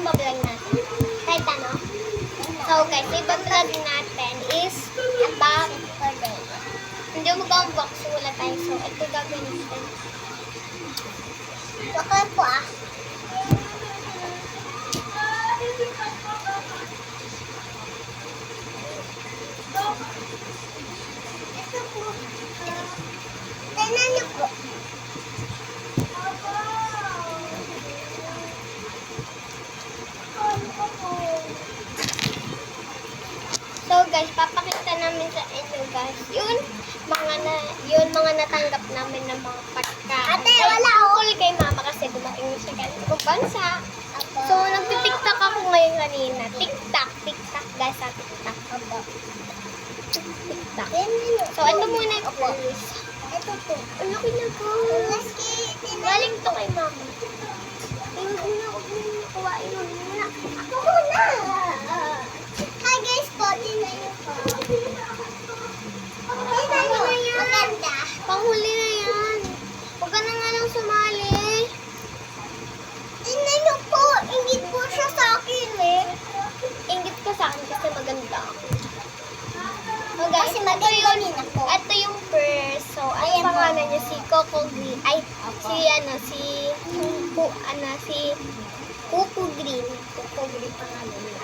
anong bablog natin? Kahit ano? So guys, ibablog natin is about today. Hindi mo mag-unbox, wala tayo. So, ito gagawin natin. Baka po Ito po. Tignan niyo po. So guys, papakita namin sa inyo guys. Mga natanggap namin ng mga pagkain. Ate, wala ako. Tungkol kay mama kasi dumating na siya galing ibang bansa. So, nagtitiktak ako ngayon kanina. Tiktak guys, sa tiktak. Tiktak. So, ito muna yung first. Ito po. Ang laki na po. Galing to kay mama. Huwag na kuhain mo na. Ako na. Hi guys po, tingnan niyo po. Tingnan niyo na yan. Maganda. Panghuli na yan. Huwag ka na nga lang sumali. Tingnan niyo po, ingit po siya sa akin eh. Ingit ka sa akin kasi maganda. So guys, ito yung purse. So, ang pangalan niya si Coco Green. Ay, si Coco Green. Coco Green pangalan niya.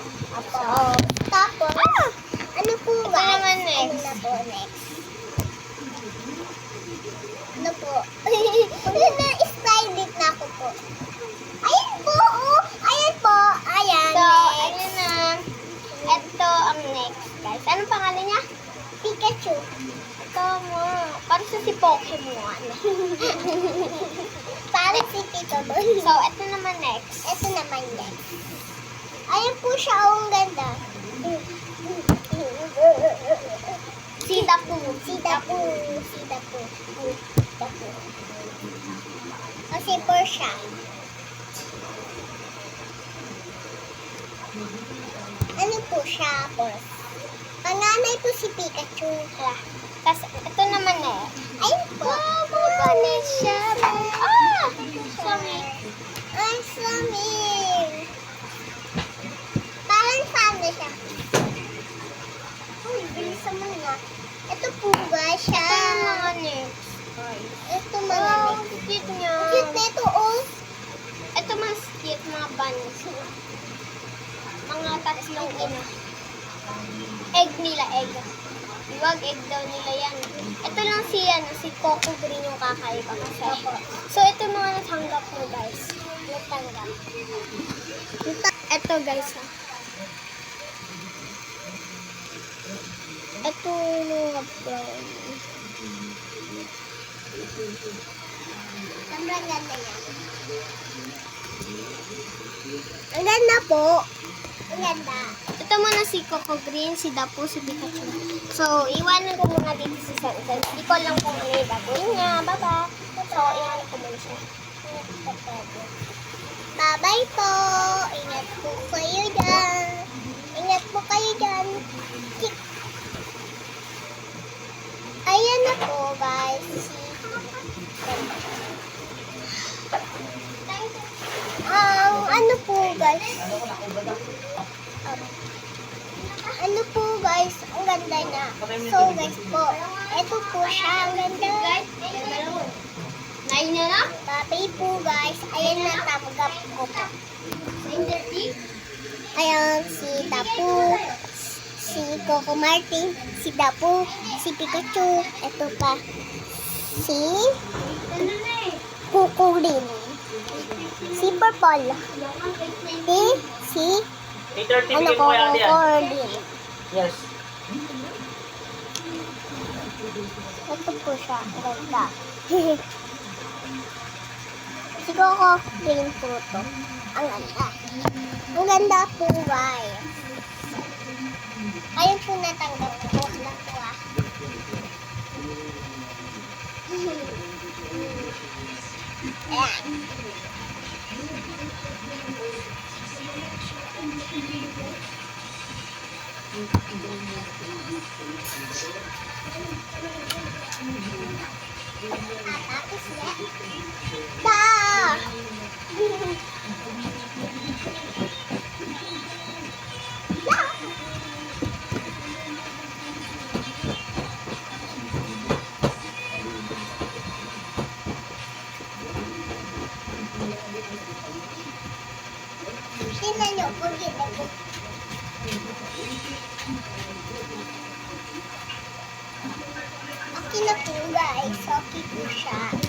So, tapos, ano po ba? Ito naman next. Ano na po next? Ano po? Na-slide na ako po. Ayan po, oh! Ayan po! Ayan, so, next. Ayan na. Ito ang next, guys. Anong pangalan niya? Pikachu. Ito mo. Parang si Pokemon. Parang si Pikachu. So, ito naman next. Ito naman next. Ayan po siya, oh, ang ganda. Si Dapu. Kasi po siya. Ano po siya, boss? Panganay po si Pikachu. Tapos, ito naman eh. Ayun po. Mabalit siya. Samir. Ay, Samir. Parang sana siya. Uy, bilisan mo nga. Ito po ba siya? Ito mga next. Ito mga next. Cute niya. Cute na ito, oh. Ito mas cute, mga bunnies. Mga tatlong ina. Egg nila, egg. Iwag egg daw nila yan. Ito lang si Coco Green yung kakaiba kasi. So, ito mga natanggap mo, guys. Natanggap. Ito, guys, ha. Ito mga brown. Sobrang ganda yan. Ang ganda po. Ang ganda. Ito muna si Coco Green, si Dapu, si Pikachu. So, iwanan ko muna dito si Sansan. Hindi ko lang kung ano yung gagawin niya. Baba. So, iwanan ko muna siya. Bye-bye po. Ingat po kayo dyan. Ingat po kayo dyan. Ayan na po, guys. Ano po, guys? Ano po, guys? Ang ganda na. So, guys po, ito po siya. Ang ganda. Nain na na? Bye po, guys. Ayan na, tanggap ko po. Ayan, si Dapu, si Coco Martin, si Dapu, si Pikachu, ito pa, si Coco Green, si Purple, si ano ko, Coco Green. Yes. Ito po siya, ganda. Si Coco Green po ito. Ang ganda. Ang ganda po, guys. Ayun po natanggap po lang po Ayan. Tapos na. Da! Tingnan niyo po dito. Okay na po guys. Okay po siya.